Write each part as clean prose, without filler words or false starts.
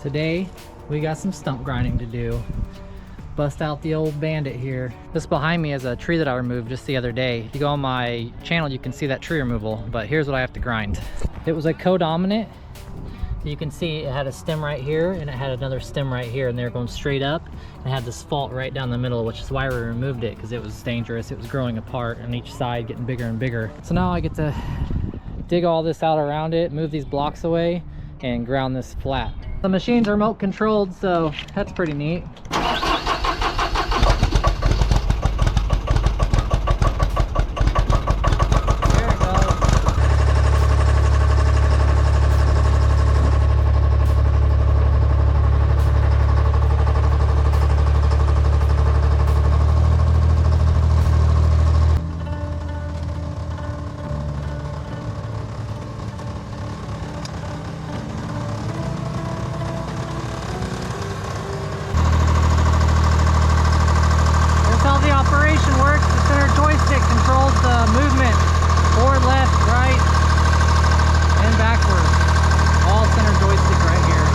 Today we got some stump grinding to do. Bust out the old bandit here. This behind me is a tree that I removed just the other day. If you go on my channel, you can see that tree removal, but here's what I have to grind. It was a co-dominant. You can see it had a stem right here and it had another stem right here, and they were going straight up and had this fault right down the middle, which is why we removed it, because it was dangerous. It was growing apart on each side, getting bigger and bigger. So now I get to dig all this out around it, move these blocks away, and ground this flat. The machine's remote controlled, so that's pretty neat. Movement forward, left, right, and backward. All center joystick right here.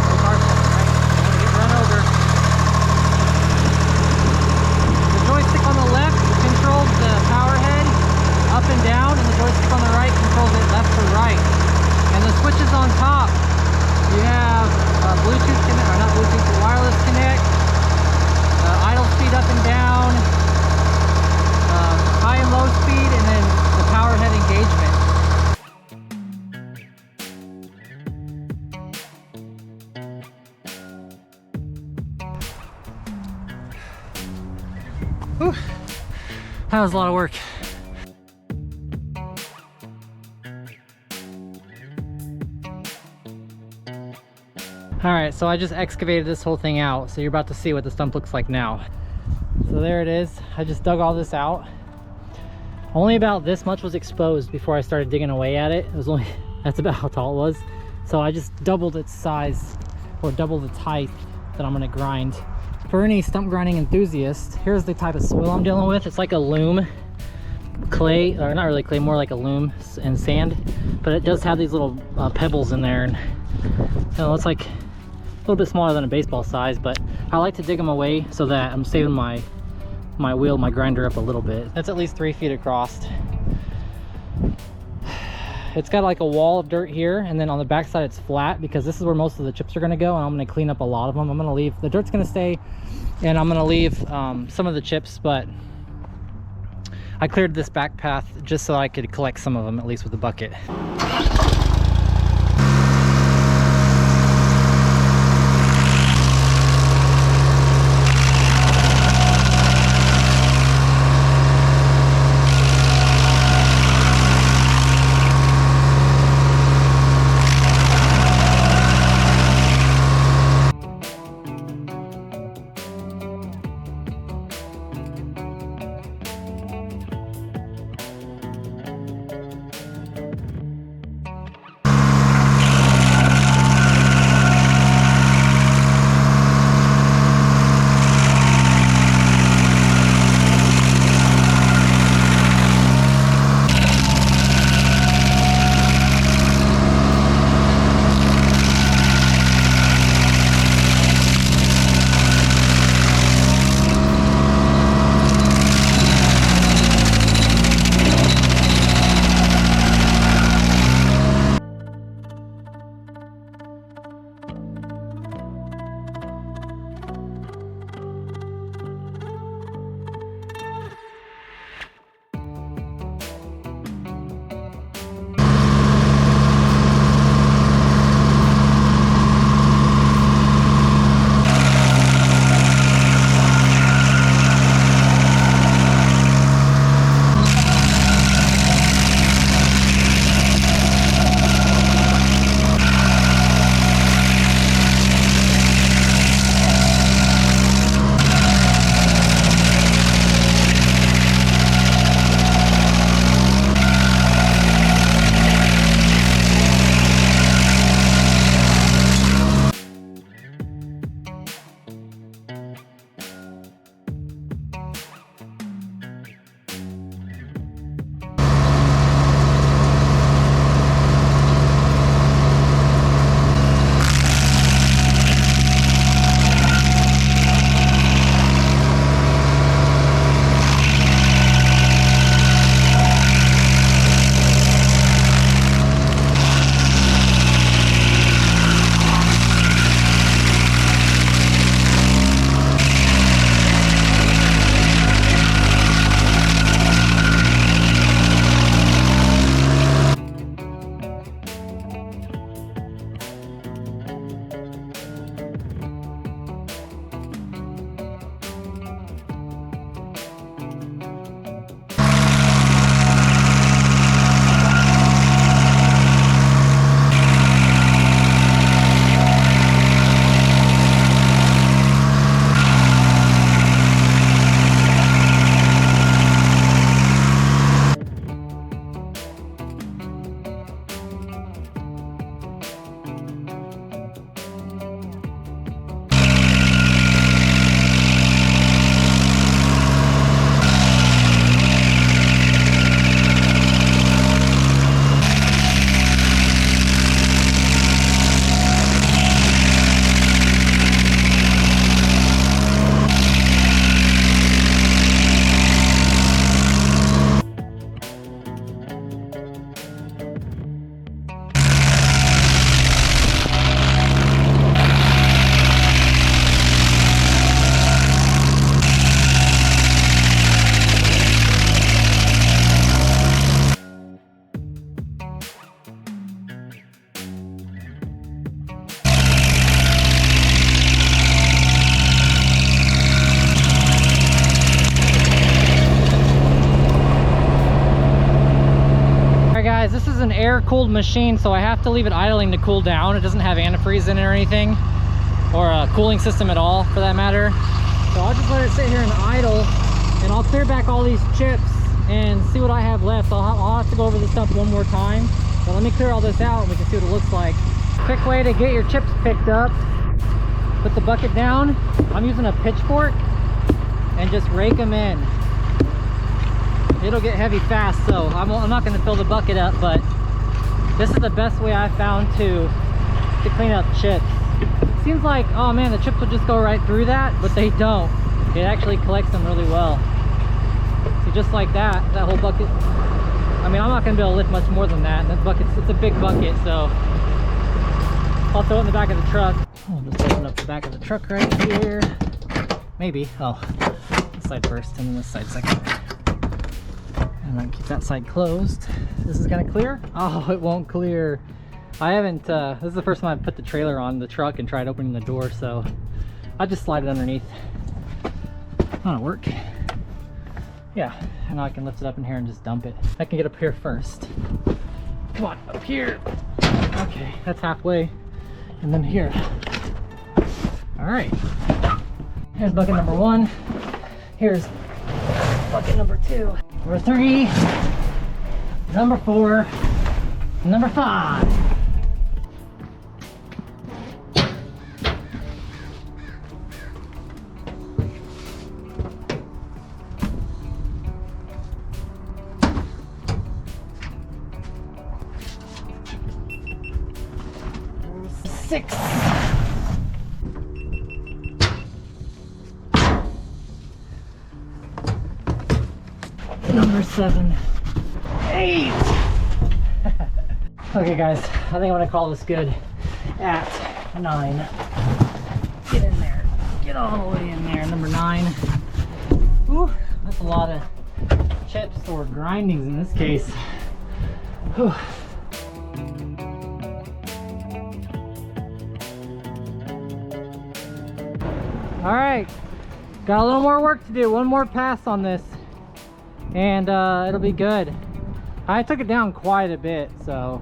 No car center, right? Don't want to get run over. The joystick on the left controls the power head up and down, and the joystick on the right controls it left to right. And the switches on top, you have Bluetooth connect, or not Bluetooth, but wireless connect, idle speed up and down, high and low speed, and then the power head engagement. Whew. That was a lot of work. Alright, so I just excavated this whole thing out, so you're about to see what the stump looks like now. So there it is. I just dug all this out. Only about this much was exposed before I started digging away at it. It was only, that's about how tall it was. So I just doubled its size, or doubled its height that I'm gonna grind. For any stump grinding enthusiast, here's the type of soil I'm dealing with. It's like a loam clay, or not really clay, more like a loam and sand, but it does have these little pebbles in there, and you know, it's like a little bit smaller than a baseball size, but I like to dig them away so that I'm saving my wheel, my grinder up a little bit. That's at least 3 feet across. It's got like a wall of dirt here, and then on the back side it's flat, because this is where most of the chips are going to go, and I'm going to clean up a lot of them. I'm going to leave the dirt's going to stay, and I'm going to leave some of the chips, but I cleared this back path just so I could collect some of them, at least with the bucket. air-cooled machine, so I have to leave it idling to cool down. It doesn't have antifreeze in it or anything, or a cooling system at all for that matter. So I'll just let it sit here and idle, and I'll clear back all these chips and see what I have left. I'll have to go over the stump one more time, but let me clear all this out and we can see what it looks like. Quick way to get your chips picked up: put the bucket down. I'm using a pitchfork and just rake them in. It'll get heavy fast, so I'm not going to fill the bucket up, but this is the best way I found to clean up chips. It seems like, oh man, the chips will just go right through that, but they don't. It actually collects them really well. So just like that whole bucket. I mean, I'm not going to be able to lift much more than that. That bucket's, it's a big bucket, so I'll throw it in the back of the truck. I'll just open up the back of the truck right here. Maybe. Oh, this side first and then this side second. And then keep that side closed. This is gonna clear? Oh, it won't clear. I haven't, this is the first time I've put the trailer on the truck and tried opening the door, so I just slide it underneath. That'll work. Yeah, and now I can lift it up in here and just dump it. I can get up here first. Come on, up here. Okay, that's halfway. And then here. All right. Here's bucket number 1. Here's bucket number 2. Number 3. Number 4. Number 5. Six. Number 7. 8. Okay guys, I think I'm gonna call this good at 9. Get in there. Get all the way in there. Number 9. Whew, that's a lot of chips or grindings in this case. Whew. All right, got a little more work to do. One more pass on this, and it'll be good. I took it down quite a bit, so.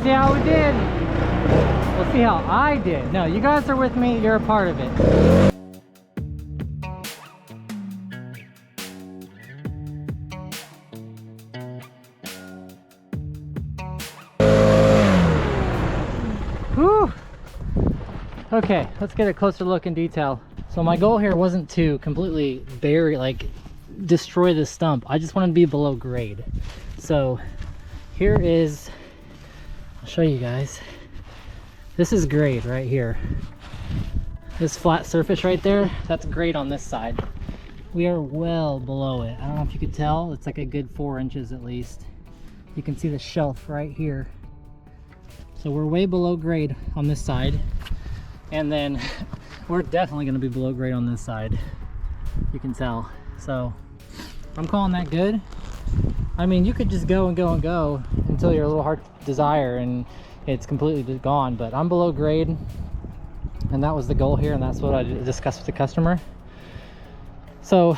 See how we did? We'll see how I did. No, you guys are with me, you're a part of it. Whew. Okay, let's get a closer look in detail. So my goal here wasn't to completely bury, like destroy this stump. I just wanted to be below grade. So here is, I'll show you guys. This is grade right here. This flat surface right there, that's grade on this side. We are well below it. I don't know if you could tell, it's like a good 4 inches at least. You can see the shelf right here. So we're way below grade on this side. And then we're definitely gonna be below grade on this side. You can tell. So I'm calling that good. I mean, you could just go and go and go until your little heart's desire and it's completely gone, but I'm below grade and that was the goal here, and that's what I discussed with the customer. So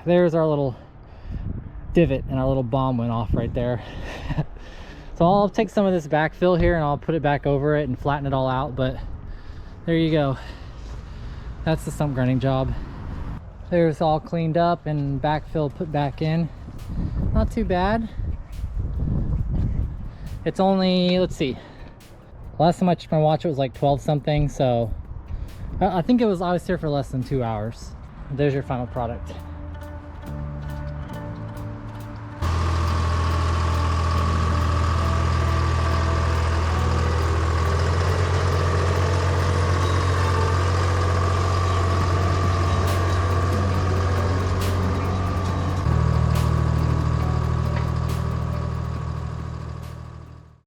there's our little divot and our little bomb went off right there. So I'll take some of this backfill here and I'll put it back over it and flatten it all out, but there you go. That's the stump grinding job. There's all cleaned up and backfill put back in. Not too bad. It's only, let's see, last time I checked my watch it was like 12 something, so I think I was here for less than 2 hours. There's your final product.